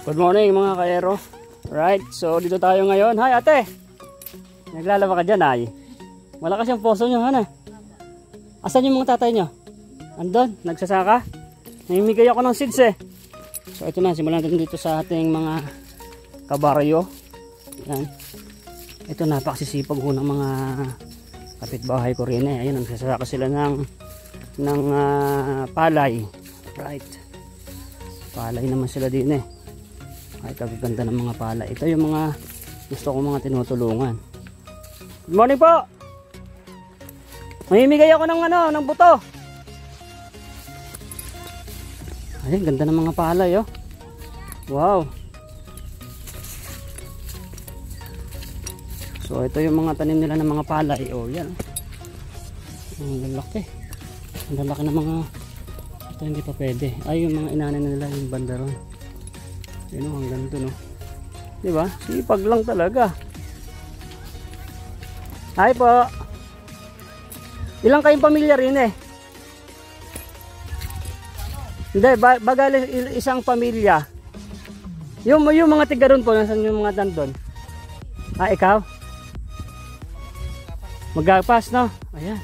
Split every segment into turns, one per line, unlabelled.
Good morning mga kaero. Right, so dito tayo ngayon. Hi ate! Naglalaba ka dyan ay. Malakas yung poso nyo, hana. Asan yung mga tatay nyo? Andun, nagsasaka. Namimigay ako ng seeds eh. So ito na, simulan natin dito sa ating mga kabaryo. Yan. Ito napakasisipag ho ng mga kapitbahay ko rin eh. Ayun, nagsasaka sila ng palay. Right. Palay naman sila din eh. Ay, kagaganda ng mga palay. Ito yung mga gusto kong mga tinutulungan. Good morning po! Mamimigay ako ng buto. Ayun, ganda ng mga palay oh. Wow. So ito yung mga tanim nila ng mga palay. Oh, yan. Ang lalaki. Ang lalaki ng mga ito hindi pa pwede. Ay, yung mga inanin nila yung bandaron. Ayun oh, ang ganda no. Diba? Sipag lang talaga. Hi po. Ilang kayong pamilya rin eh? Hindi, bagal isang pamilya. Yung mga tiga ron po, nasan yung mga nandun? Ah, ikaw? Magkapas, no? Ayan.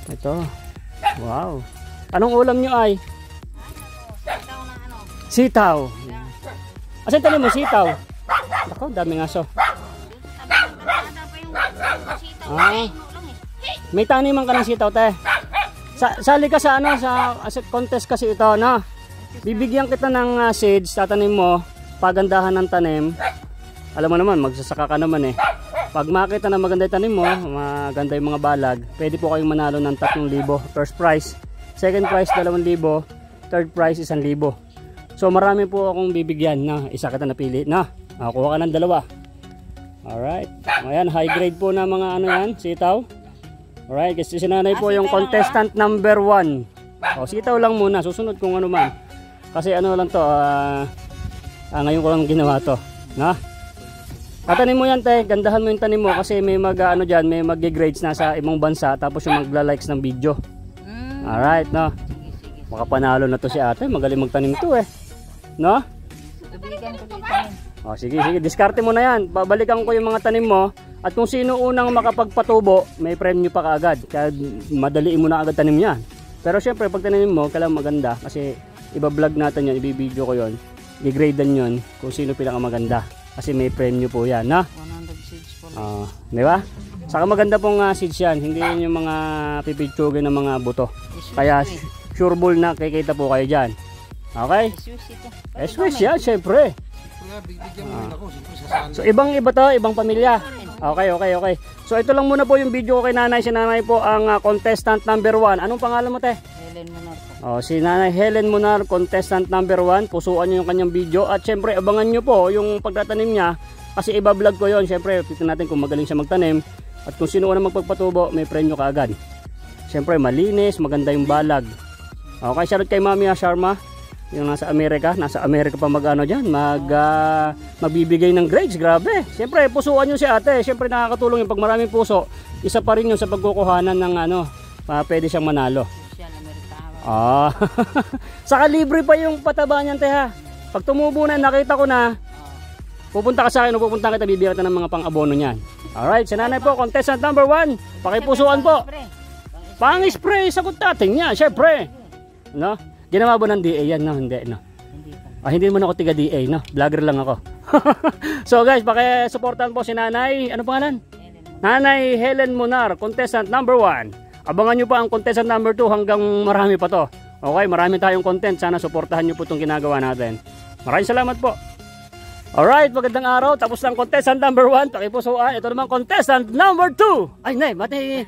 Ito. Wow. Anong ulam nyo ay? Sitaw. Asan tanim mo sitaw? Ako, daming aso. Ah. May taniman ka ng sitaw, te. Sali ka sa contest kasi ito, no? Bibigyan kita ng seeds, tatanim mo, pagandahan ng tanim. Alam mo naman, magsasaka ka naman eh. Pag makita na maganda yung tanim mo, maganda yung mga balag, pwede po kayong manalo ng 3,000. First prize, second prize 2,000, third prize 1,000. So marami po akong bibigyan, no? Isa kita napili, no? Kuha ka ng 2. Alright. Ayan, high grade po na mga yan, sitaw. Alright, kasi si nanay po yung contestant number 1. O, sitaw lang muna, susunod kung ano man. Kasi ano lang to, ngayon ko lang ginawa to. No? Tatanim mo yan, te, gandahan mo yung tanim mo kasi may dyan, may mag-grades na sa ibang bansa tapos yung magla-likes ng video. Alright, no? Makapanalo na to si ate, magaling magtanim to eh. No? O, sige, diskarte mo na yan. Babalikan ko yung mga tanim mo. At kung sino unang makapagpatubo, may premyo pa kaagad. Kaya madaliin mo na agad tanim niya. Pero syempre, pag tanim mo, kailangan maganda. Kasi iba-vlog natin yan, ibibideo ko yon, i-gradean yon kung sino pinakamaganda. Kasi may premyo po yan, na?
100 seeds po.
Di ba? Saka maganda pong seeds yan. Hindi yun yung mga pipitsugin ng mga buto. Kaya sure ball na kikita po kayo dyan. Okay? Swiss yan, syempre. So ibang iba to, ibang pamilya. Okay. So ito lang muna po yung video ko kay nanay. Si nanay po ang contestant number 1. Anong pangalan mo, te?
Helen Munar po.
Si nanay Helen Munar, contestant number 1. Pusuan nyo yung kanyang video. At syempre abangan nyo po yung pagtatanim niya. Kasi iba-vlog ko yon. Syempre titignan natin kung magaling siya magtanim. At kung sino na magpagpatubo, may premyo kaagad. Syempre malinis, maganda yung balag. Okay, shoutout kay Mami Sharma. Yung nasa Amerika pa dyan, magbibigay ng grades, grabe. Siyempre, pusuan nyo si ate, siyempre nakakatulong yung pag maraming puso, isa pa rin yung sa pagkukuhanan ng pwede siyang manalo. Saka libre pa yung pataba niyan, te ha. Pag tumubo na, nakita ko na, pupunta ka sa akin o pupunta kita, bibigyan kita ng mga pang-abono niyan. Alright, si nanay po, contestant number 1, pakipusuan po. Pang-spray, sagot natin niya, siyempre. No? Ginawa ba ng DA yan? No? Hindi, no? Hindi mo na ako tiga DA, no? Vlogger lang ako. So guys, pakisuportahan po si nanay. Ano pangalan? Nanay Helen Munar, contestant number 1. Abangan nyo pa ang contestant number 2 hanggang marami pa to. Okay, marami tayong content. Sana suportahan nyo po itong ginagawa natin. Maraming salamat po. Alright, magandang araw. Tapos lang contestant number 1. Pakipusuan. Ito naman contestant number 2. Ay, nay, batay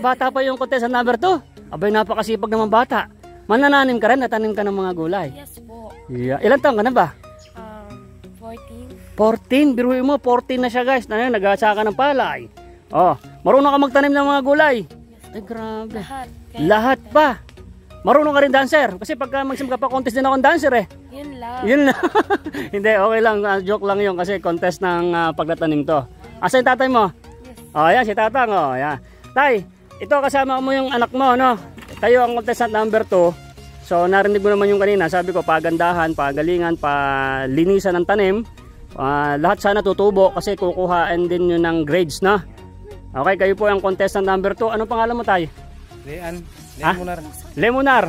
bata pa yung contestant number 2. Abay, napakasipag naman bata. Manananim ka rin, natanim ka ng mga gulay.
Yes po.
Yeah. Ilan taon ka na ba?
14.
14, biruin mo, 14 na siya guys. Nag-aasaka ng palay. Marunong ka magtanim ng mga gulay. Yes. Ay, grabe. Lahat pa. Marunong ka rin dancer. Kasi pagka magsimba pa contest din akong dancer eh. Yun lang. Hindi, okay lang. Joke lang yun kasi contest ng pagtatanim to. Asa yung tatay mo? Yes. Ayan, si tatang. Ayan. Tay, ito kasama mo yung anak mo, no? Kayo ang contestant number 2. So narinig mo naman yung kanina, sabi ko pagandahan, pagalingan, palinisan ng tanim. Lahat sana tutubo kasi kukuhaan din yun ng grades na. Okay, kayo po ang contestant number 2. Anong pangalan mo tayo?
Lemonar.
Lemonar.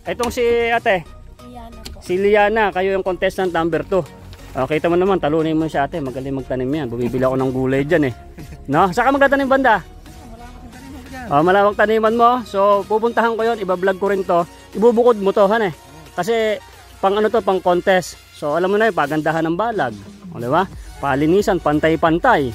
Itong si ate.
Liana po.
Si Liana, kayo yung contestant number 2. Okay, kita mo naman, talunin mo si ate, magaling magtanim yan. Bumibili ako ng gulay dyan eh. No? Saka magtatanim banda? Malawak taniman mo. So pupuntahan ko yon, iba-vlog ko rin to. Ibubukod mo to, han eh. Kasi pang ano to, pang contest. So alam mo na 'yung pagandahan ng balag. O di ba? Palinisan, pantay-pantay.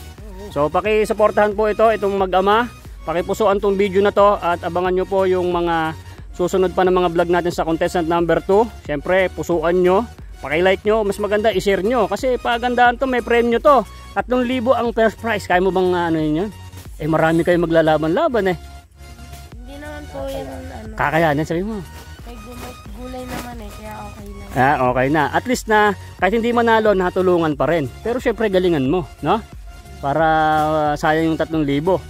So paki-suportahan po itong mag-ama. Paki-pusuan tong video na to at abangan nyo po yung mga susunod pa ng mga vlog natin sa contestant number 2. Syempre, pusuan nyo. Paki-like nyo, mas maganda i-share nyo kasi pagandahan to, may premyo to. 3,000 ang first prize. Kaya mo bang ano yun? Marami kayo maglalaban-laban eh.
Hindi naman po yan
Kakayanin, sabi mo.
may gulay naman kaya okay lang.
Okay na. At least na kahit hindi manalo, natulungan pa rin. Pero syempre galingan mo, no? Para sayang yung 3,000.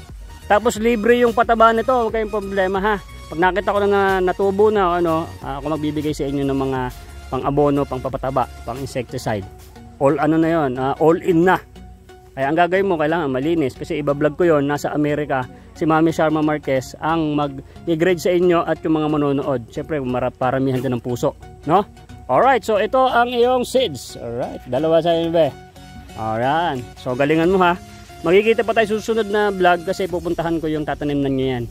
Tapos libre yung pataba nito, huwag kayong problema ha. Pag nakita ko na natubo na ako magbibigay sa inyo ng mga pang-abono, pang-papataba, pang-insecticide. All ano na 'yon, all in na. Kaya ang gagawin mo, kailangan malinis kasi iba-vlog ko yon, nasa Amerika. Si Mami Sharma Marquez ang mag-grade sa inyo at yung mga manonood. Siyempre, paramihan din ng puso, no? Alright, so ito ang iyong seeds. Alright, dalawa sa inyo, be. Alright, so galingan mo ha. Magkikita pa tayo susunod na vlog kasi pupuntahan ko yung tatanimnan nyo yan.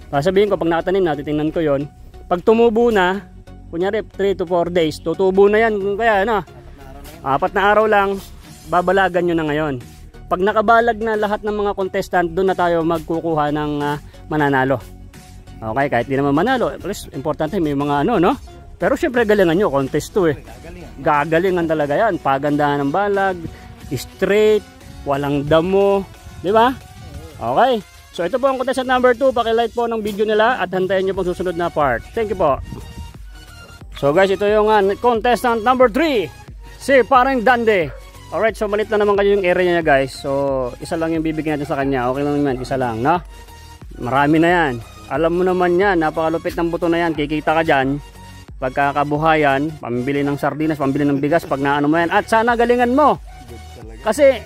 Sabihin ko, pag nakatanim na, titingnan ko yon. Pag tumubo na, kunyari 3 to 4 days, tutubo na yan. Kaya 4 na araw lang, babalagan nyo na ngayon. Pag nakabalag na lahat ng mga contestant, doon na tayo magkukuha ng mananalo. Okay, kahit di naman manalo, importante may mga no? Pero syempre galingan nyo, contest to eh. Gagalingan talaga yan. Pagandahan ng balag, straight, walang damo, di ba? Okay, so ito po ang contestant number 2. Paki-like po ng video nila at hantayin nyo pang susunod na part. Thank you po. So guys, ito yung contestant number 3, si Parang Dande. Alright, so malit na naman kayo yung area niya guys. So isa lang yung bibigyan natin sa kanya. Okay lang naman, isa lang, no? Marami na yan. Alam mo naman yan, napakalupit ng buto na yan. Kikita ka dyan. Pagkakabuhayan, pambili ng sardinas, pambili ng bigas, pag naano mo yan. At sana galingan mo. Kasi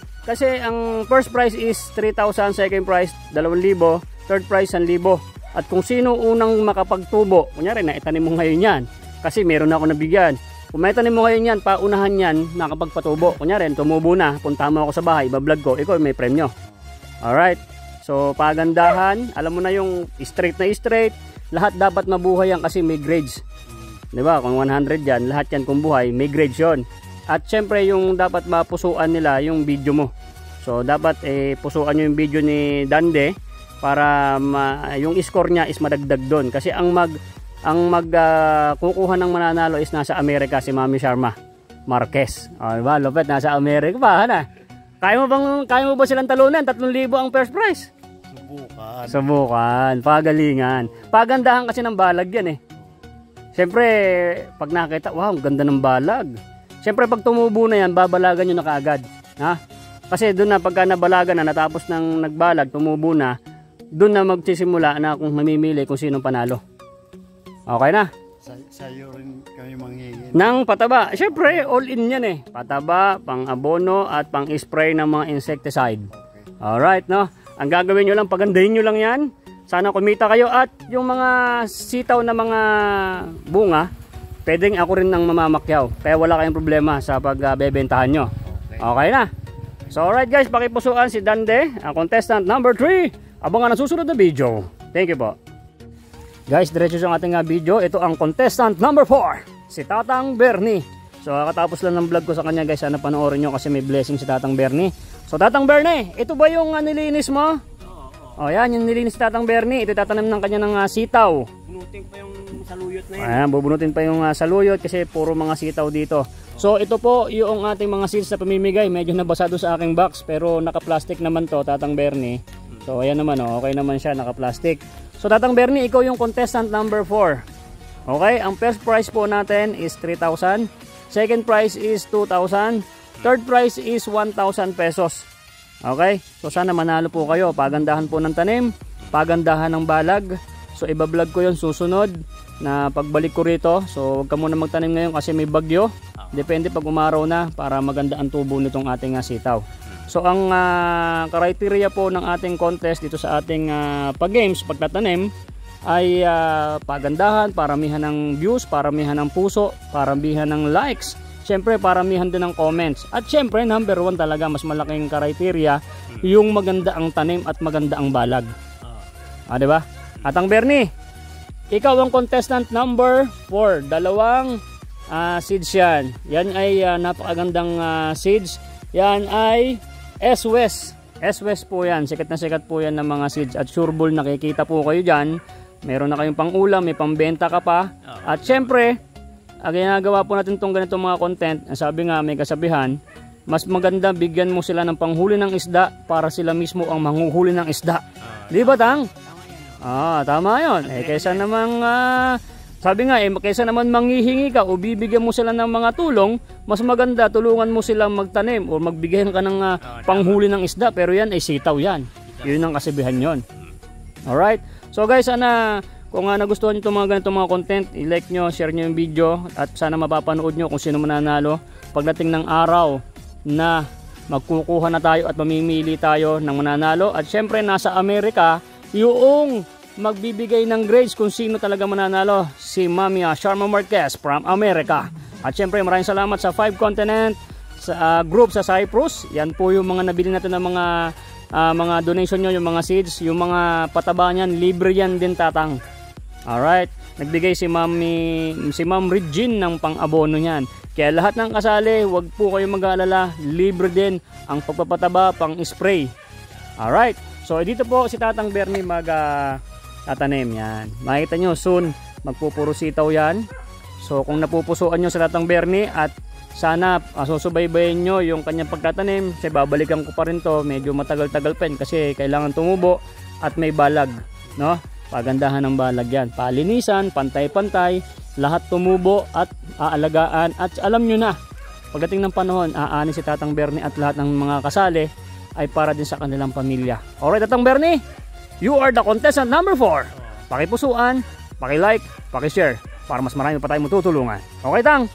ang first prize is 3,000, second prize 2,000, third prize 1,000. At kung sino unang makapagtubo, kunyari na itanim mo ngayon yan. Kasi meron na ako nabigyan. Kung may tanim mo ngayon yan, paunahan yan, nakapagpatubo. Kunyari, tumubo na, punta mo ako sa bahay, iba-vlog ko, ikaw may premyo. Alright, so pagandahan, alam mo na yung straight na straight, lahat dapat mabuhay yan kasi may grades. Diba, kung 100 yan, lahat yan kung buhay, may grades yun. At syempre, yung dapat mapusuan nila, yung video mo. So, dapat pusuan nyo yung video ni Dande para yung score niya is madagdag doon. Kasi ang kukuha ng mananalo is nasa Amerika, si Mami Sharma Marquez. Diba? Lupet, nasa Amerika pa. Kaya mo ba silang talunan? 3,000 ang first prize. Subukan. Pagalingan. Pagandahan kasi ng balag yan eh. Siyempre, pag nakita, wow, ganda ng balag. Siyempre, pag tumubo na yan, babalagan nyo na kaagad. Ha? Kasi doon na, pagka nabalagan na, natapos ng nagbalag, tumubo na, doon na magsisimula na kung mamimili kung sinong panalo. Okay na?
Sa'yo rin kami manghingi
ng pataba. Siyempre, all in yan eh. Pataba, pang-abono at pang-spray ng mga insecticide. Alright, no? Ang gagawin nyo lang, pagandahin nyo lang yan. Sana kumita kayo at yung mga sitaw na mga bunga, pwedeng ako rin ng mamamakyaw. Kaya wala kayong problema sa pagbebentahan nyo. Okay na? So alright guys, pakipusuan si Dande, ang contestant number 3. Abangan ang susunod na video. Thank you po. Guys, diretso sa ating video. Ito ang contestant number 4, si Tatang Bernie. So kakatapos lang ng vlog ko sa kanya guys. Sana panoorin nyo kasi may blessing si Tatang Bernie. So Tatang Bernie, ito ba yung nilinis mo? O yan, yung nilinis si Tatang Bernie. Ito tatanim ng kanya ng sitaw.
Bunutin pa yung saluyot na yan.
Ayan, bubunutin pa yung saluyot kasi puro mga sitaw dito. So ito po yung ating mga seeds na pamimigay. Medyo nabasado sa aking box pero naka-plastic naman to, Tatang Bernie. So ayan naman, okay naman siya, naka-plastic. So Tatang Bernie, ikaw yung contestant number 4. Okay, ang first prize po natin is 3,000. Second prize is 2,000. Third prize is 1,000 pesos. Okay, so sana manalo po kayo. Pagandahan po ng tanim, pagandahan ng balag, So iba-vlog ko yon susunod na pagbalik ko rito. So huwag ka muna magtanim ngayon kasi may bagyo. Depende pag umaraw na para maganda ang tubo nitong ating sitaw. So ang criteria po ng ating contest dito sa ating pag-games, pagtatanim ay pagandahan, paramihan ng views, paramihan ng puso, paramihan ng likes. Siyempre paramihan din ng comments. At siyempre number 1 talaga, mas malaking criteria yung maganda ang tanim at maganda ang balag. Diba? At ang Bernie, ikaw ang contestant number 4. Dalawang seeds yan. Yan ay napakagandang seeds. Yan ay S-West. S-West po yan. Sikat na sikat po yan ng mga seeds. At sureball nakikita po kayo dyan. Meron na kayong pang-ulam, may pambenta ka pa. At syempre, ginagawa po natin itong ganitong mga content. Sabi nga, may kasabihan, mas maganda bigyan mo sila ng panghuli ng isda para sila mismo ang manghuhuli ng isda. Di ba, Tang? Tama yun. Kaysa namang, sabi nga, kaysa naman manghihingi ka o bibigyan mo sila ng mga tulong, mas maganda tulungan mo silang magtanim o magbigyan ka ng panghuli ng isda. Pero yan ay sitaw yan. Yun ang kasabihan yon. Alright? So guys, sana kung nagustuhan nyo itong mga ganitong mga content, i-like nyo, share nyo yung video at sana mapapanood nyo kung sino mananalo pagdating ng araw na magkukuha na tayo at mamimili tayo ng mananalo. At syempre nasa Amerika yung magbibigay ng grades kung sino talaga mananalo, si Mami Sharma Marquez from America. At syempre maraming salamat sa 5 Continent sa group sa Cyprus. Yan po yung mga nabili natin ng mga donation nyo, yung mga seeds, yung mga pataba niyan, libre yan din, Tatang. Alright, nagbigay si Ma'am Regine ng pang-abono niyan. Kaya lahat ng kasali, wag po kayo mag-aalala, libre din ang pagpapataba, pang-spray. Alright, so dito po si Tatang Bernie tatanim yan. Makikita nyo soon, magpupuro sitaw yan. So kung napupusuan nyo sa Tatang Bernie at sana susubaybayin nyo yung kanyang pagtatanim, kasi babalikan ko pa rin to, medyo matagal-tagal pa kasi kailangan tumubo at may balag, no? Pagandahan ng balag yan, palinisan, pantay-pantay, lahat tumubo at aalagaan. At alam nyo na, pagdating ng panahon, aani si Tatang Bernie at lahat ng mga kasali ay para din sa kanilang pamilya. Alright, Tatang Bernie, you are the contestant number 4. Pakipusuan, pakilike, pakishare para mas marami pa tayong matutulungan. Okay, Tang?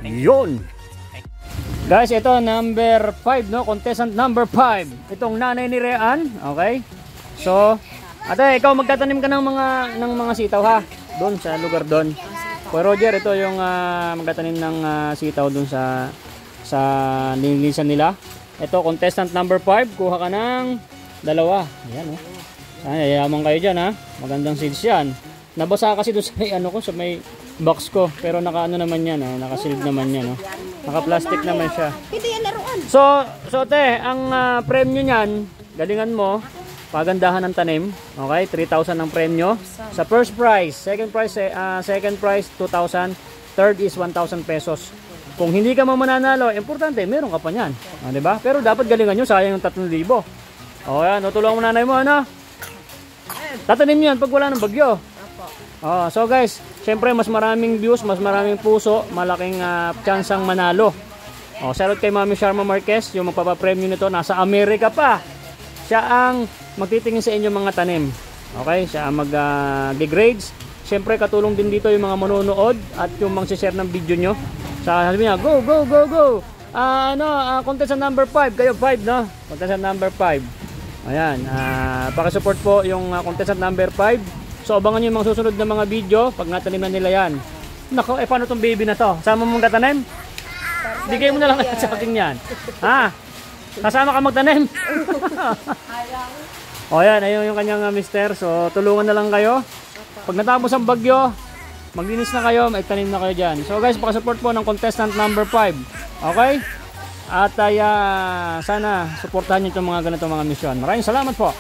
Yun! Guys, ito number 5, no? Contestant number 5. Itong nanay ni Rean, okay? So, ate, ikaw magtatanim ka ng mga sitaw, ha? Doon sa lugar doon. Kuya Roger, ito yung magtatanim ng sitaw doon sa nilinisan nila. Ito, contestant number 5, kuha ka ng 2. Ayan, oh. Yayaman kayo dyan, ha? Magandang seeds yan. Nabasa kasi doon sa may box ko, pero naka-ano naman yan, naka-sealed naman yan, naka-plastic naman siya. So te, ang premyo niyan, galingan mo, pagandahan ng tanim, okay? 3,000 ang premyo. Sa first prize, second prize 2,000, third is 1,000 pesos. Kung hindi ka mananalo, importante, meron ka pa niyan, di ba? Pero dapat galingan nyo, sayang yung 3,000. O yan, tulungan mo nanay mo, tatanim yan pag wala ng bagyo. So guys, syempre mas maraming views, mas maraming puso, malaking tsansang manalo. Salute kay Mami Sharma Marquez, yung magpapapremyo nito, nasa Amerika pa. Siya ang magtitingin sa inyo mga tanim. Okay, siya ang mag-grades. Syempre katulong din dito yung mga manonood at yung mag-share ng video nyo. Sabi niya, go, go, go, go. Contestant number 5, kayo 5, no? Contestant number 5. Ayan, pakisupport po yung contestant number 5. So abangan nyo yung mga susunod na mga video pag natanim na nila yan. Nako, paano tong baby na to? Sama mong tatanim? Bigay mo na lang sa akin yan. Kasama ka magtanim? O yan, ayun yung kanyang mister. So tulungan na lang kayo. Pag natapos ang bagyo, maglinis na kayo, may tanim na kayo dyan. So guys, pakisupport po ng contestant number 5. Okay? At sana supportahan nyo itong mga ganitong mga misyon. Maraming salamat po.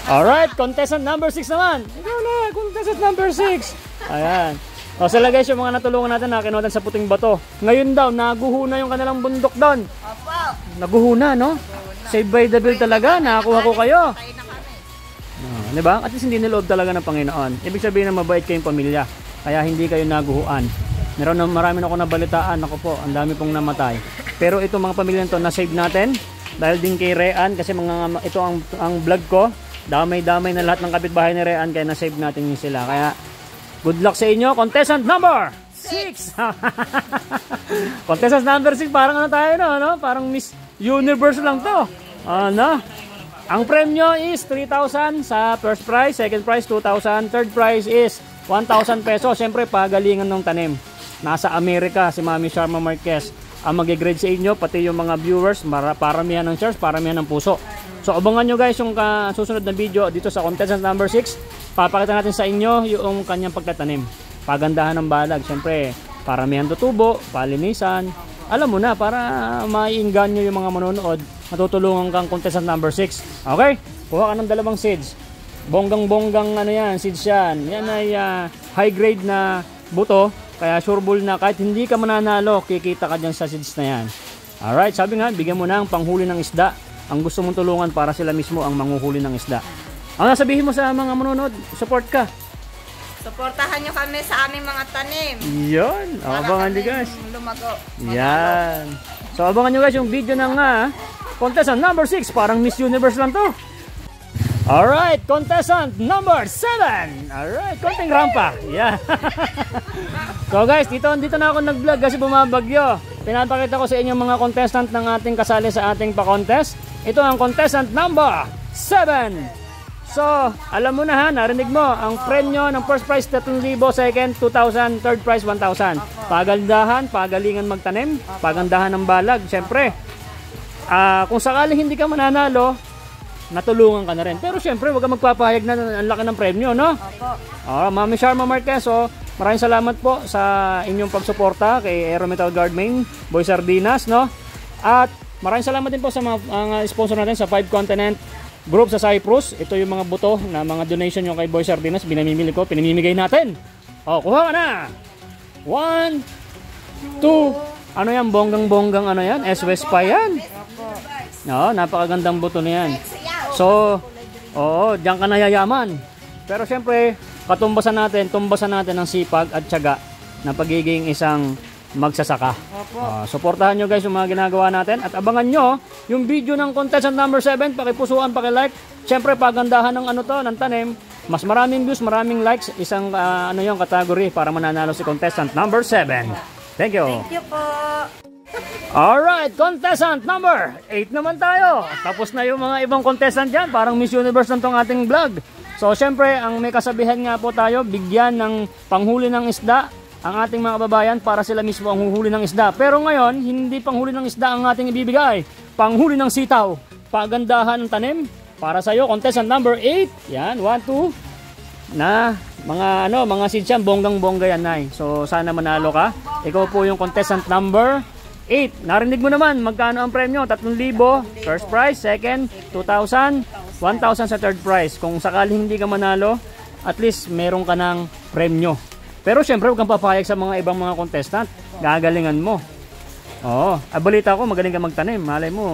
Alright, contestant number 6 naman. Ikaw na, contestant number 6. Ayan. Sila guys, yung mga natulungan natin, kinuha natin sa puting bato. Ngayon daw, naguhuna yung kanilang bundok doon. Opo. Naguhuna, no? Save by the bell talaga, nakakuha ko kayo. Diba? At least hindi niloob talaga ng Panginoon. Ibig sabihin na mabait kayong pamilya. Kaya hindi kayo naguhuan. Marami na ako nabalitaan. Ako po, ang dami pong namatay. Pero itong mga pamilya nito, na-save natin. Dahil din kay Rean, kasi ito ang vlog ko. damay-damay na lahat ng kapitbahay ni Rean, kaya na-save natin yun sila. Kaya good luck sa inyo, contestant number 6. Contestant number 6, parang ano tayo, no? Parang Miss Universe lang to. Ano? Ang premyo is 3,000 sa first prize, second prize 2,000, third prize is 1,000 pesos. Siyempre, pagalingan ng tanim. Nasa Amerika si Mami Sharma Marquez ang mag-grade sa inyo, pati yung mga viewers, paramihan ng shares, paramihan ng puso. So abangan nyo guys yung susunod na video dito sa contestant number 6. Papakita natin sa inyo yung kanyang pagtatanim. Pagandahan ng balag, siyempre paramihan tutubo, palinisan. Alam mo na, para maiinganyo yung mga manonood, matutulungan kang contestant number 6. Okay? Kuha ka ng 2 seeds. Bonggang-bonggang ano yan, seeds yan. Yan ay high grade na buto. Kaya sureball na kahit hindi ka mananalo, kikita ka dyan sa seeds na yan. Alright, sabi nga, bigyan mo na ang panghuli ng isda. Ang gusto mong tulungan para sila mismo ang manguhuli ng isda. Ang nasabihin mo sa mga manonood, support ka.
Suportahan nyo kami sa aming mga tanim.
Yan, abangan nyo guys.
Lumago.
Yan. So abangan nyo guys yung video ng contestant number 6. Parang Miss Universe lang to. Alright, contestant number 7. Alright, konting rampa. Yeah. So guys, dito na ako nag-vlog kasi bumabagyo. Pinapakita ko sa inyo mga contestant ng ating kasali sa ating pa-contest. Ito ang contestant number 7. So, alam mo na ha, narinig mo, ang premyo ng first prize 3,000, second 2,000, third prize 1,000. Pagandahan, pagalingan magtanim, pagandahan ng balag. Siyempre, kung sakaling hindi ka mananalo, natulungan ka na rin. Pero siyempre, huwag ka magpapahayag na ang laki ng premyo, no? Opo. Mami Sharma Marquez, maraming salamat po sa inyong pagsuporta kay Aero Metal Guard Main, Boy Sardinas, no? At maraming salamat din po sa mga sponsor natin sa 5 Continent Group sa Cyprus. Ito yung mga buto na mga donation nyo kay Boy Sardinas. Binamimili ko, pinamimigay natin. Kuha ka na. 1, 2. Ano yan? Bonggang-bonggang ano yan? S-West pa yan. Napakagandang buto na yan. So, diyan ka na yayaman. Pero syempre, tumbasan natin ang sipag at tiyaga na pagiging isang magsasaka. Suportahan nyo guys yung mga ginagawa natin at abangan nyo yung video ng contestant number 7. Pakipusuan, pakilike. Siyempre pagandahan ng ng tanim. Mas maraming views, maraming likes, isang yung category para mananalo si contestant number 7. Thank you.
Thank you po.
Alright, contestant number 8 naman tayo. Tapos na yung mga ibang contestant dyan. Parang Miss Universe na tong ating vlog. So syempre, ang may kasabihan nga po tayo, bigyan ng panghuli ng isda ang ating mga kababayan para sila mismo ang huhuli ng isda. Pero ngayon, hindi panghuli ng isda ang ating ibibigay. Panghuli ng sitaw. Pagandahan ng tanim. Para sa iyo, contestant number 8. Yan, 1, 2. Na mga seeds yan, bonggang-bongga yan, Nay. So sana manalo ka. Ikaw po yung contestant number 8. Narinig mo naman magkano ang premyo? 3,000 first prize, second 2,000, 1,000 sa third prize. Kung sakaling hindi ka manalo, at least meron ka ng premyo. Pero syempre, huwag kang papayag sa mga ibang mga contestant. Gagalingan mo. Balita ko, magaling ka magtanim. Malay mo,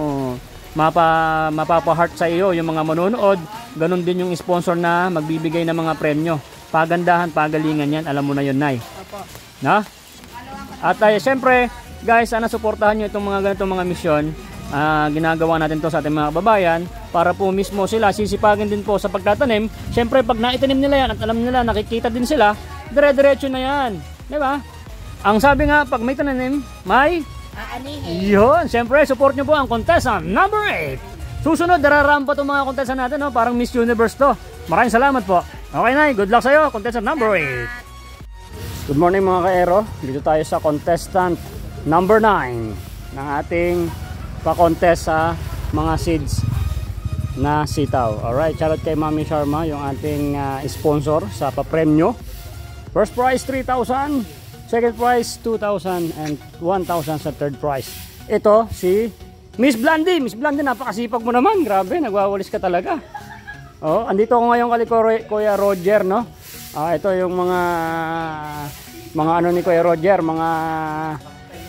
mapapa-heart sa iyo yung mga manonood. Ganon din yung sponsor na magbibigay ng mga premyo. Pagandahan, pagalingan yan. Alam mo na yun, Nay. Na? At syempre, guys, sana suportahan nyo itong mga ganitong mga misyon. Ginagawa natin to sa ating mga kababayan para po mismo sila sisipagin din po sa pagtatanim. Syempre, pag naitanim nila yan at alam nila, nakikita din sila, dire-diretso na yan. Diba? Ang sabi nga, pag may tananim, may yun. Siyempre, support nyo po ang contestant number 8. Susunod, dararampa itong mga contestant natin, no? Parang Miss Universe to. Maraming salamat po. Okay, Nay. Good luck sa'yo, contestant number 8. Good morning mga ka-Aero. Dito tayo sa contestant number 9 ng ating pa-contest sa mga seeds na sitaw. Alright, shoutout kay Mami Sharma, yung ating sponsor sa pa-premyo. First prize 3,000, second prize 2,000, and 1,000 sa third prize. Ito si Miss Blandy. Miss Blandy, napakasipag mo naman. Grabe, nagwawalis ka talaga. Andito ako ngayon kay Kuya Roger, no? Ito yung mga ano ni Kuya Roger, mga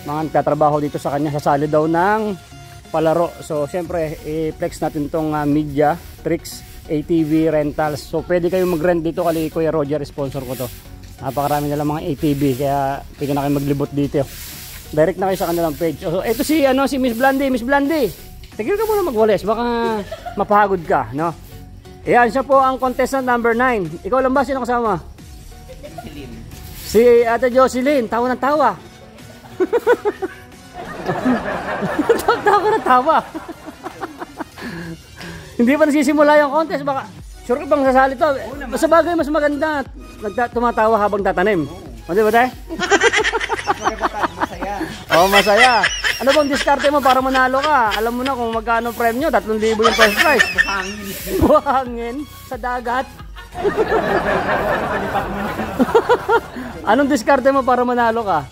nagtatrabaho dito sa kanya. Sasali daw ng palaro. So, syempre, i-flex natin tong media, tricks, ATV rentals. So, pwede kayong mag-rent dito kay Kuya Roger, sponsor ko to. Napakarami nila mga ATV, kaya pwede na kayo maglibot dito. Direct na kayo sa kanilang page. So, ito si Miss Blandy. Miss Blandy, tigil ka muna magwalis, baka mapagod ka, no? Ayan, siya po ang contestant number 9. Ikaw lang ba? Sino kasama? Si Ate Jocelyn. Tawa ng tawa. Tawa ng tawa. Hindi pa nagsisimula yung contest. Baka, sure ka bang sasali to? Sa bagay, mas maganda. Tumatawa habang tatanim. O, di ba tayo?
Masaya.
Oh, masaya. Ano bang diskarte mo para manalo ka? Alam mo na kung magkano premyo, 3,000 yung first prize. Buhangin. Buhangin sa dagat. Anong diskarte mo para manalo ka?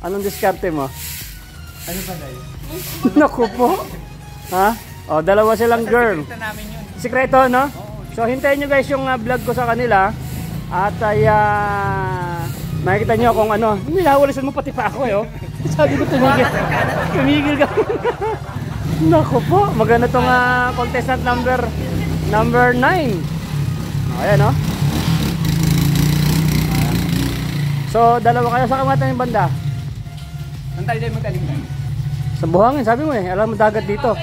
Anong diskarte mo?
Ano ba dahil?
Naku po. Ha? Oh, dalawa silang girl.
Ito namin yun.
Sikreto, no? So, hintayin nyo guys yung vlog ko sa kanila. At ay, makikita nyo kung ano. Nilawalisan mo pati pa ako eh, oh. Sabi ko tumigil. Tumigil ka. Naku po. Maganda tong contestant number 9. Oh, ayan, oh. So, dalawa kayo sa kamatan yung banda.
Saan tayo dahil magaling tayo?
Sa buhangin, sabi mo eh. Alam mo dagat dito.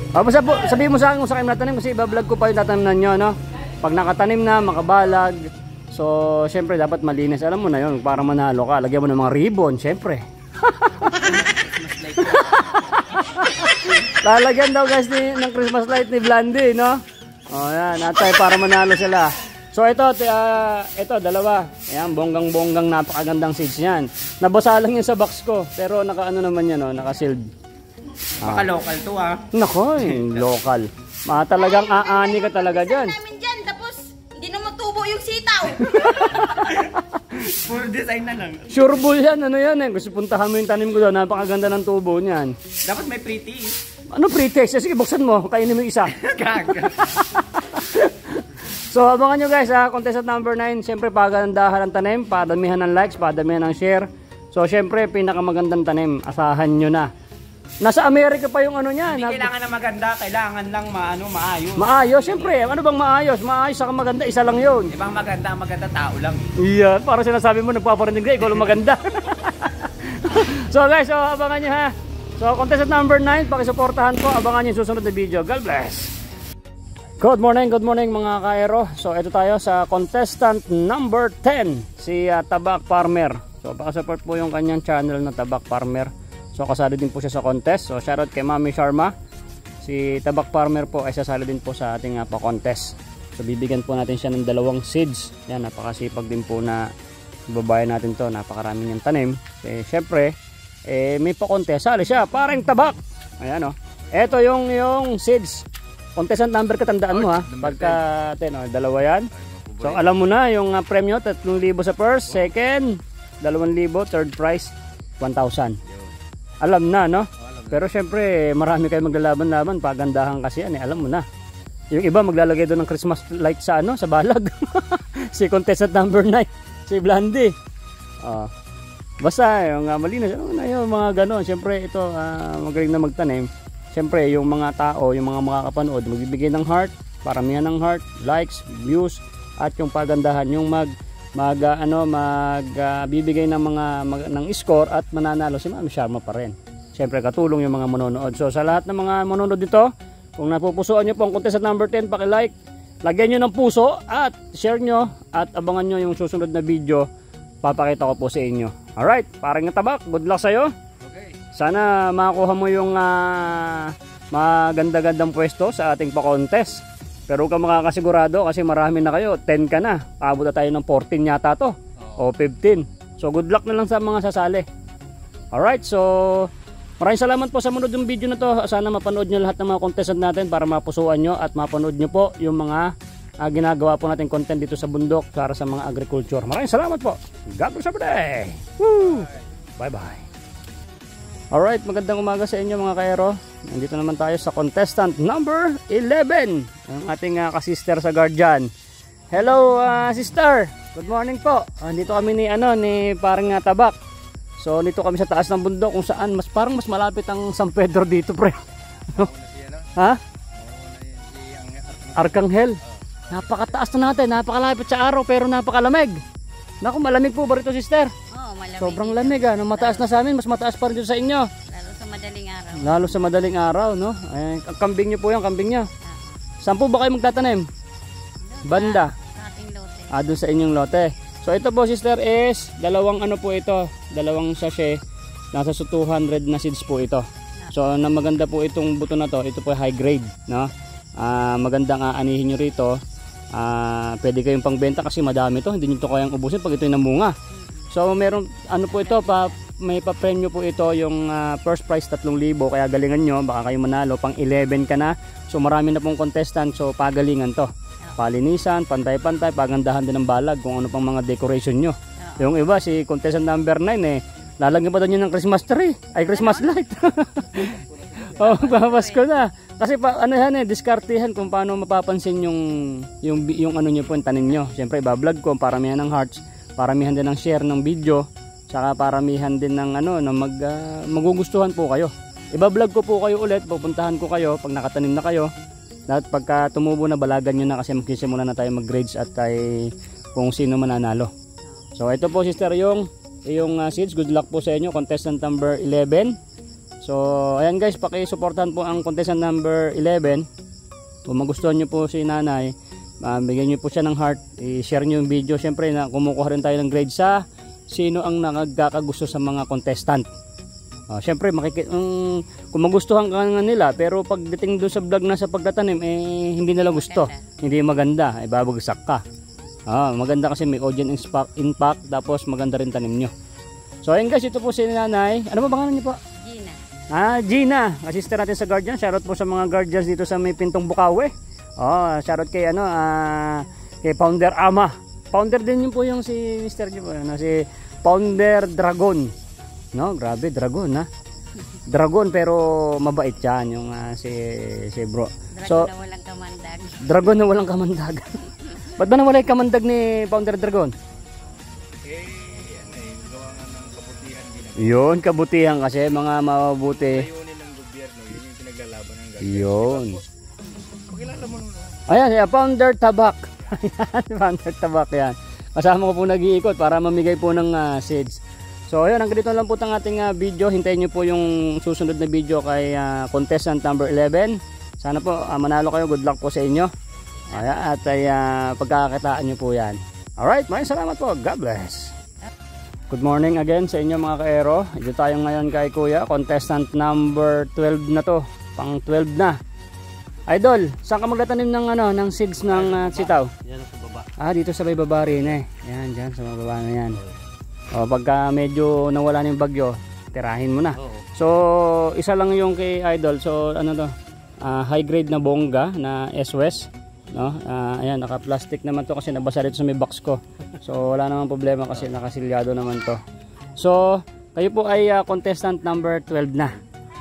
Basta sabihin mo sa akin kung saan natanim kasi iba-vlog ko pa yung tatanimnan nyo, no? Pag nakatanim na, makabalag. So, syempre dapat malinis. Alam mo na yun, para manalo ka. Lagyan mo ng mga ribbon, syempre. Lalagyan daw guys ng Christmas light ni Blandy, no? O, yan. Atay, para manalo sila. So, ito, dalawa. Ayan, bonggang-bonggang, napakagandang seeds yan. Nabasa lang yun sa box ko. Pero naka-ano naman yan, no? Naka-sealed.
Baka local to
Nako, local. Talagang aani ka talaga dyan.
Namin dyan, tapos hindi na matubo yung sitaw.
Full design na lang.
Sure bull yan, ano yan eh. Gusto puntahan mo yung tanim ko doon, napakaganda ng tubo niyan.
Dapat may pretty.
Ano pre-taste? Sige, buksan mo, kainin mo yung isa.
Gaga.
So, abangan nyo guys, contestant number 9. Siyempre, pagandahan ng tanim, padamihan ng likes, padamihan ng share. So, siyempre, pinakamagandang tanim, asahan nyo na. Nasa Amerika pa yung ano niya.
Hindi kailangan na maganda, kailangan lang maayos.
Maayos, siyempre. Ano bang maayos? Maayos sa maganda, isa lang yun.
Ibang maganda tao lang.
Iya, para sinasabi mo, nagpaparinig ka, ikaw lang maganda. So guys, abangan nyo ha. So, contestant number 9, pakisuportahan ko. Abangan nyo yung susunod na video. God bless! Good morning mga kaero. So, ito tayo sa contestant number 10, si Tabak Farmer. So, pakasupport po yung kanyang channel na Tabak Farmer. So, kasali din po siya sa contest. So, shoutout kay Mami Sharma. Si Tabak Farmer po ay sasali din po sa ating pa-contest. So, bibigyan po natin siya ng 2 seeds. Yan, napakasipag din po na babae natin to. Napakaraming yung tanim. Syempre, may pa-contest. Sali siya, parang tabak. Ayan, o. Ito yung seeds. Contestant number ka, tandaan mo ha. Pagka, 10, 2 yan. So, alam mo na yung premyo, 3,000 sa first, second, 2,000, third prize, 1,000. Alam na, no? Pero syempre, marami kayo maglalaban-laban, pagandahan kasi yan, alam mo na. Yung iba maglalagay doon ng Christmas light sa sa balag. Si contestant number 9, si Blandy. Basta yung malinis, yung mga gano'n. Syempre ito, magaling na magtanim. Syempre yung mga tao, yung mga makakapanood, magbibigay ng heart, paramihan ng heart, likes, views, at yung pagandahan, yung bibigay ng ng score at mananalo si Mami Sharma pa rin. Syempre katulong yung mga manonood. So sa lahat ng mga manonood dito, kung napupusuan nyo po ang contestant number 10, paki-like, lagyan nyo ng puso at share nyo at abangan nyo yung susunod na video. Papakita ko po sa inyo. Alright, parang Tabak, good luck sa'yo.
Okay.
Sana makakuha mo yung maganda-gandang pwesto sa ating pa-contest. Pero huwag ka makakasigurado kasi marami na kayo. 10 ka na. Abot na tayo ng 14 yata to. O 15. So good luck na lang sa mga sasali. Alright, so maraming salamat po sa manood yung video na to. Sana mapanood nyo lahat ng mga contestant natin para mapusuan nyo at mapanood nyo po yung mga ginagawa po natin content dito sa bundok para sa mga agriculture. Maraming salamat po. God bless every day. Woo! Bye-bye. Alright, magandang umaga sa inyo mga kaero. Nandito naman tayo sa contestant number 11. Ang ating kasister sa Guardian. Hello sister. Good morning po. Dito kami ni parang Tabak. So dito kami sa taas ng bundok kung saan parang mas malapit ang San Pedro dito pre. Ha? Arcangel. Napakataas na natin, napakalapit sa araw pero napakalamig. Naku, malamig po ba rito sister?
Oo, malamig.
Sobrang lamig mataas na sa amin, mas mataas pa rin dito sa inyo.
Lalo sa madaling araw.
Lalo sa madaling araw, no? Ay, ang kambing nyo po yan, kambing nyo. Saan po ba kayo magtatanim? Banda.
Sa ating lote.
Doon sa inyong lote. So ito po sister is dalawang ano po ito, dalawang sachet, nasa 200 na seeds po ito. So na maganda po itong buto na to, ito po high grade, no? Magandang aanihin nyo rito. Pwede kayong pangbenta kasi madami to, hindi nyo to kayang ubusin pag ito yung namunga. So meron ano po ito, may pa-premyo po ito, yung first prize 3,000, kaya galingan nyo, baka kayo manalo, pang 11 ka na. So marami na pong contestant, so pagalingan to. Palinisan, pantay-pantay, pagandahan din ng balag kung ano pang mga decoration nyo. Yung iba, si contestant number 9 lalagyan pa doon yun ng Christmas tree, ay Christmas light. Papasko na. Kasi ano yan diskartihan kung paano mapapansin yung ano nyo po, yung tanim nyo. Siyempre, ibablog ko, paramihan ng hearts, paramihan din ng share ng video, saka paramihan din ng ano, na magugustuhan po kayo. Ibablog ko po kayo ulit, pupuntahan ko kayo pag nakatanim na kayo. At pagka tumubo na, balagan nyo na kasi magsisimula na tayo mag-grades at kung sino mananalo. So ito po sister yung seeds. Good luck po sa inyo, contestant number 11. So ayan guys, paki-supportan po ang contestant number 11. Kung magustuhan nyo po si nanay, bigyan nyo po siya ng heart, i-share nyo yung video. Siyempre na kumukuha rin tayo ng grade sa sino ang nakakagusto sa mga contestant. Siyempre kung magustuhan ka nga nila, pero pagdating doon sa vlog na sa pagtatanim, hindi nila gusto, hindi maganda, babagsak ka. Maganda kasi may audience impact, tapos maganda rin tanim nyo. So ayun guys, ito po si nanay. Ano ba pangalan niyo po?
Gina.
Gina, assistant natin sa guardian. Shoutout po sa mga guardians dito sa may Pintong Bukawi. Shoutout kay kay Founder Ama. Founder din yun po yung si Mr. G po, si Founder Dragon. No, grabe, Dragon Dragon pero mabait yan yung si bro.
Dragon na walang kamandag.
Dragon na walang kamandag. Ba't ba nawala yung kamandag ni Founder Dragon?
Gawa nga ng kabutihan din.
Yun, kabutihan kasi mga mabuti.
Layunin ng gobyerno, yun yung pinaglalaban ng gobyerno.
Yun.
Pakilala mo naman.
Ayan, Founder Tabak. Ayan, Founder Tabak yan. Kasama ko po nag-iikot para mamigay po ng seeds. So ayun, hanggang dito lang po ang ating video. Hintayin nyo po yung susunod na video kay contestant number 11. Sana po manalo kayo. Good luck po sa inyo. At pagkakakitaan nyo po yan. Alright, maraming salamat po. God bless. Good morning again sa inyo mga ka-aero. Ito tayo ngayon kay Kuya. Contestant number 12 na to. Pang 12 na. Idol, saan ka magtatanim ng seeds ng sitaw?
Yan sa baba.
Dito sa may baba rin Yan, dyan sa mga baba na yan. Pagka medyo nawala na yung bagyo, tirahin mo na. So isa lang yung kay Idol. So ano to, high grade na bongga na SWS, no? Ayan, naka plastic naman to kasi nabasa dito sa may box ko. So wala namang problema kasi nakasilyado naman to. So kayo po ay contestant number 12 na.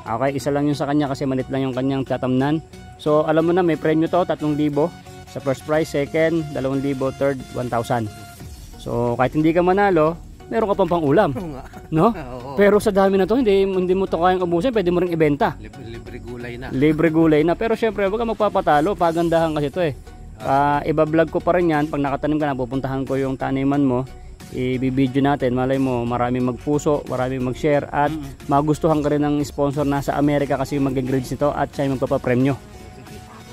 Okay, isa lang yung sa kanya kasi manit lang yung kanyang tatamnan. So alam mo na, may premyo to, 3,000 sa first prize, second 2,000, third 1,000. So kahit hindi ka manalo, meron ka pang ulam, no? Pero sa dami na to, hindi mo to kayang ubusin, pwede mo ring ibenta.
Libre gulay na.
Libre gulay na. Pero syempre, wag ka magpapatalo, pagandahan kasi to iba-vlog ko pa rin yan. Pag nakatanim ka na, pupuntahan ko yung taniman mo, i-video natin, malay mo, maraming magpuso, maraming mag-share, at magustuhan ka rin ng sponsor na sa Amerika kasi mag-grades nito at siya yung magpapapremyo.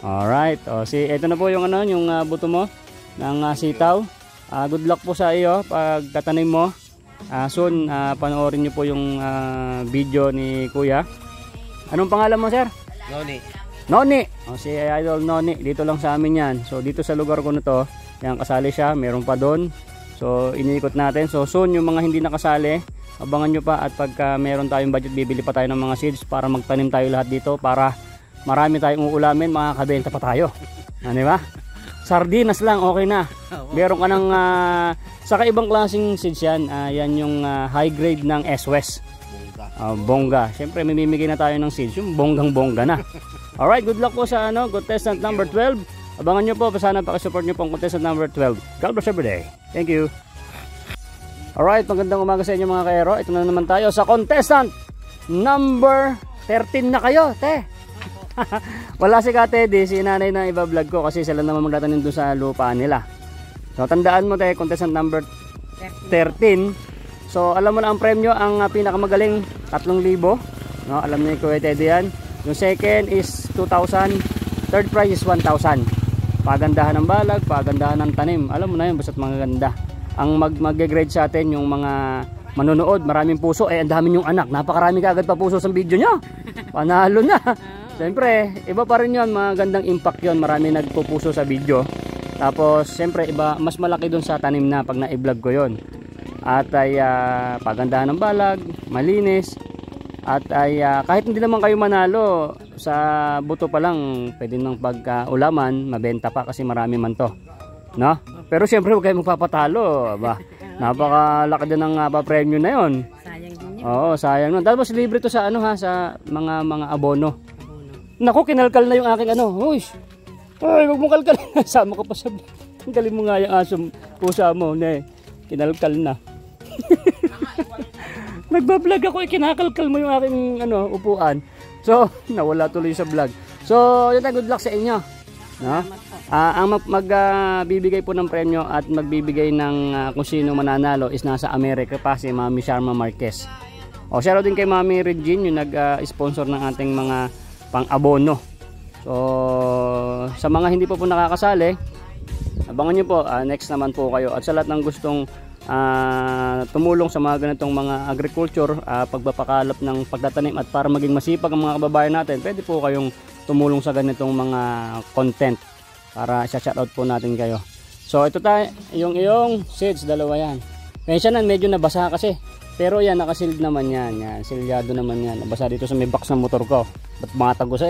Alright, ito na po yung yung buto mo ng sitaw. Good luck po sa iyo pagtatanim mo. Soon panoorin niyo po yung video ni Kuya. Anong pangalan mo, sir? Noni. Si Idol Noni, dito lang sa amin yan. So dito sa lugar ko na to, yan, kasali siya, meron pa doon. So iniikot natin. So soon yung mga hindi nakasali, abangan nyo pa, at pagka meron tayong budget, bibili pa tayo ng mga seeds para magtanim tayo lahat dito, para marami tayong uulamin, makakabenta pa tayo. Di ba? Sardinas lang, okay na. Meron ka ng saka ibang klaseng seeds yan. Yan yung high grade ng SWS. Bongga. Siyempre mamimigay na tayo ng seeds, yung bonggang-bongga na. Alright, good luck po sa contestant number 12. Abangan nyo po, sana pakisupport nyo po ang contestant number 12. God bless every day. Thank you. Alright, magandang umaga sa inyo mga kaero. Ito na naman tayo sa contestant number 13 na kayo, te. Wala si Katedy, si nanay na iba-vlog ko kasi sila naman magtatanim doon sa lupa nila. So tandaan mo tayo, contestant number 13. So alam mo na ang premyo, ang pinakamagaling 3,000, no? Alam niyo Kuya Teddy yan. Yung second is 2,000, Third prize is 1,000. Pagandahan ng balag, pagandahan ng tanim. Alam mo na yun, basta't magaganda. Ang mag-grade sa atin yung mga manonood, maraming puso. Ang dami yung anak. Napakarami kaagad pa puso sa video nyo. Panalo na. Siyempre, iba pa rin yun. Magandang impact yun. Marami nagpupuso sa video. Tapos, siyempre, iba, mas malaki dun sa tanim na pag na-vlog ko yun. At ay pagandahan ng balag, malinis. At ay kahit hindi naman kayo manalo, sa buto pa lang, pwede nang pag-ulaman, mabenta pa kasi marami man to. No? Pero siyempre, huwag kayo magpapatalo. Aba, napakalaki din ng pa-premium na yun.
Sayang din yun.
Oo, sayang nun. Tapos libre to sa ano ha, sa mga abono. Naku, kinalkal na yung aking ano. Uy, huwag mong kalkalin. Sama ka pa sa vlog. Tanggalin mo nga yung aso pusa mo. Kinalkal na. Nagbablog ako, kinakalkal mo yung aking ano, upuan. So, nawala tuloy sa vlog. So, yun na, good luck sa inyo. No? Ang magbibigay po ng premyo at magbibigay ng kung sino mananalo is nasa Amerika pa, si Mami Sharma Marquez. O, shoutout din kay Mami Regine, yung nag-sponsor ng ating mga pang-abono. So, sa mga hindi po nakakasali, abangan nyo po, next naman po kayo. At sa lahat ng gustong tumulong sa mga ganitong mga agriculture, pagpapakalap ng pagtatanim at para maging masipag ang mga kababayan natin, pwede po kayong tumulong sa ganitong mga content para shoutout po natin kayo. So ito tayo, yung iyong seeds, dalawa yan. Mentionan, medyo nabasa kasi, pero yan, nakasealed naman yan, silyado naman yan. Nabasa dito sa may box ng motor ko, ba't matag ko sa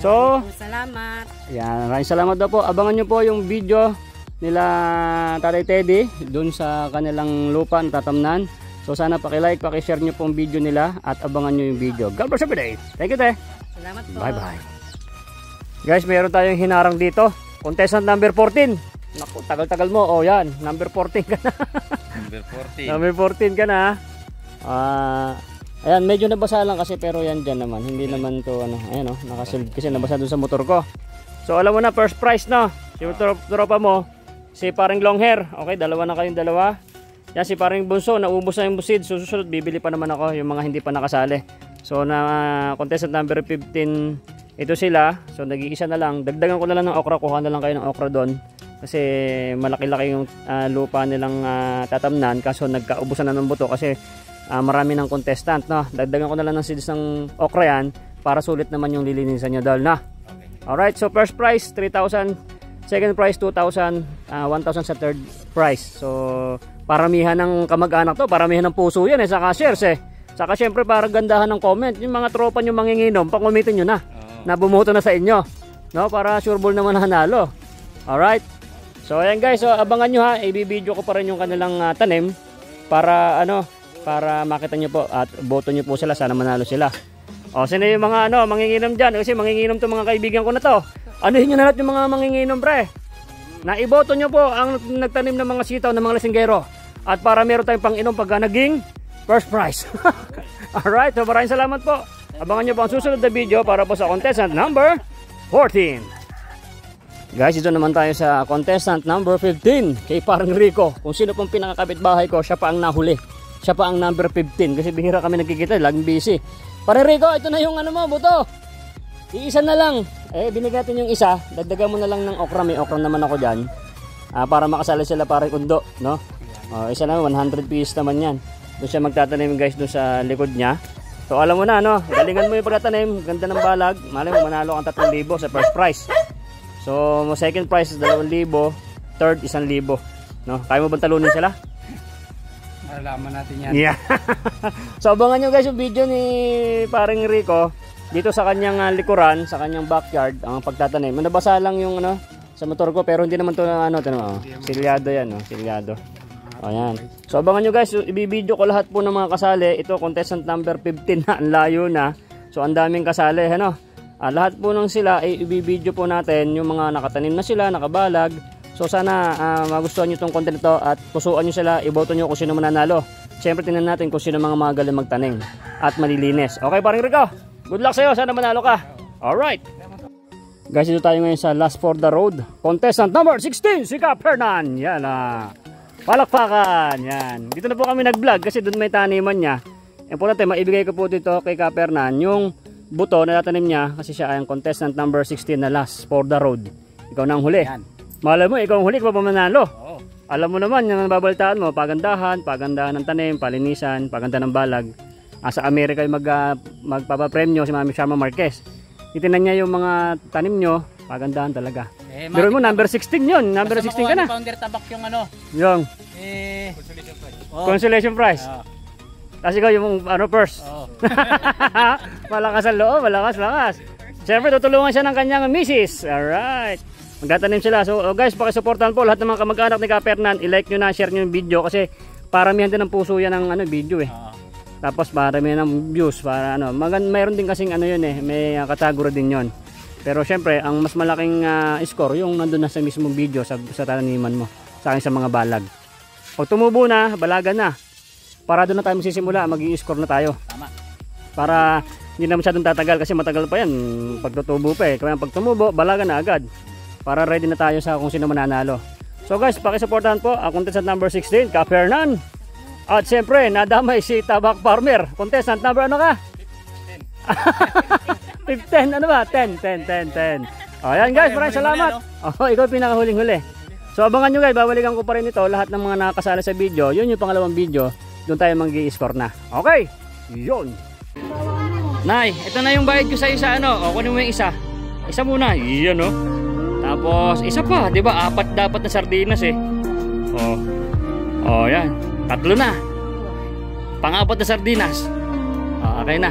So,
Salamat.
yan, maraming salamat daw po. Abangan nyo po yung video nila Tatay Teddy dun sa kanilang lupa na tatamnan. So sana paki-like, paki-share nyo po ang video nila at abangan nyo yung video. God bless every day. Thank you, te.
Salamat po.
Bye bye. Guys, meron tayong hinarang dito. Contestant number 14. Naku, tagal-tagal mo. Oh, yan, number 14 ka na.
Number 14.
Number 14 ka na. Ayan, medyo nabasa lang kasi, pero yan dyan naman. Hindi naman to ano, ayan oh, nakasilid kasi nabasa dun sa motor ko. So alam mo na, first prize no. Si tropa mo, si paring long hair. Okay, dalawa na kayong dalawa. Yan, si paring bunso, naubos na yung busid. Susunod, bibili pa naman ako yung mga hindi pa nakasali. So na contestant number 15, ito sila. So nag-iisa na lang. Dagdagan ko na lang ng okra. Kuha na lang kayo ng okra doon. Kasi malaki-laki yung lupa nilang tatamnan. Kaso nagkaubusan na ng buto kasi marami ng contestant. No? Dagdagan ko na lang ng seeds ng okra yan para sulit naman yung lilinisan nyo dahil na. Alright, so first prize 3,000, second prize 2,000, 1,000 sa third prize. So paramihan ng kamag-anak to, paramihan ng puso yan saka shares Saka syempre para gandahan ng comment, yung mga tropa nyo manginginom, pakumitin nyo na bumuto na sa inyo. No, para sure ball naman hanalo. Alright. So ayan guys, so abangan nyo ha, i-video ko pa rin yung kanilang tanim para para makita nyo po at boto nyo po sila, sana manalo sila. O, sino yung mga manginginom dyan? Kasi manginginom to mga kaibigan ko na to. Anuhin nyo na lahat yung mga manginginom, pre. Naiboto nyo po ang nagtanim ng mga sitaw ng mga lasinggero. At para meron tayong pang-inom pagka naging first prize. Alright, so maraming salamat po. Abangan nyo po ang susunod na video para po sa contestant number 14. Guys, ito naman tayo sa contestant number 15. Kay parang Rico. Kung sino pong pinakakapitbahay ko, siya pa ang nahuli. Siya pa ang number 15. Kasi bihira kami nagkikita, laging busy. Pare Rico, ito na yung mo, buto. Iisa na lang. Binigay natin yung isa. Dagdagan mo na lang ng okra. May okra naman ako dyan. Para makasali sila parang undo, no? Isa na, 100 pieces naman yan. Doon siya magtatanim guys, doon sa likod niya. So alam mo na, no? Galingan mo yung pagtatanim. Ganda ng balag. Malay mo, manalo kang 3,000 sa first prize. So second prize is 2,000. Third, 1,000. No? Kaya mo bang talunin sila?
Malalaman natin yan.
Yeah. So abangan nyo guys yung video ni paring Rico dito sa kanyang likuran, sa kanyang backyard, ang pagtatanim. Nabasa lang yung sa motor ko, pero hindi naman to silyado yan, silyado. Ayan. So abangan nyo guys, i-video ko lahat po ng mga kasali. Ito contestant number 15 na, ang layo na. So ang daming kasali, lahat po ng sila i-video po natin yung mga nakatanim na sila, nakabalag. So sana magustuhan nyo itong content ito at pusuan nyo sila, iboto nyo kung sino mananalo. Siyempre tingnan natin kung sino mga magaling magtanim at malilinis. Okay paring Rico, good luck sa'yo, sana manalo ka. Alright. Guys, dito tayo ngayon sa Last for the Road. Contestant number 16, si Kap Hernan. Yan palakpakan. Yan. Dito na po kami nag-vlog kasi doon may taniman niya. Importante, maibigay ko po dito kay Kap Hernan yung buto na tatanim niya kasi siya ay ang contestant number 16 na last for the road. Ikaw na ang huli.
Yan.
Malay mo, ikaw ang huli, ikaw pa manalo.
Oo.
Alam mo naman, yung babalitaan mo, pagandahan ng tanim, palinisan, paganda ng balag. Sa Amerika yung magpapapremyo si Mami Sharma Marquez. Itinan niya yung mga tanim nyo, pagandahan talaga. Pero mo, number 16 yun. Number 16 ka na.
Founder tabak yung ano.
Yung consolation prize. Kasi ikaw yung first.
Oo.
Malakas ang loob, malakas. Siyempre, tutulungan siya ng kanyang misis. Alright. Magtatanim sila. So guys, pakisuportahan po lahat ng mga kamag-anak ni Kapernan. I-like nyo na, share nyo yung video kasi paramihan din ng puso yan ng video eh. Tapos paramihan ng views para mayroon din kasing yun eh, may kategorya din yon. Pero syempre, ang mas malaking score yung nandun na sa mismong video sa taniman mo, sa akin sa mga balag. Pag tumubo na, balagan na. Para doon na tayo magsisimula, mag-i-score na tayo.
Tama.
Para hindi na masyadong tatagal kasi matagal pa yan pag tutubo pa eh. Kaya pag tumubo, balagan na agad. Para ready na tayo sa kung sino mananalo. So guys, pakisuportahan po ang contestant number 16, Kapernan. At siyempre, nadamay si Tabak Farmer. Contestant number ano ka? 15, ano ba? 10. O yan guys, maraming salamat. Ikaw pinakahuling-huli. So abangan nyo guys, babalikan ko pa rin ito. Lahat ng mga nakasala sa video, yun yung pangalawang video. Doon tayo mag-i-score na. Okay, yun. Nay, ito na yung bayad ko sa isa. Kunin mo yung isa. Isa muna, yan Tapos, isa pa, di ba? 4 dapat na sardinas eh. Yan. 3 na. Pang-4 na sardinas. Okay na.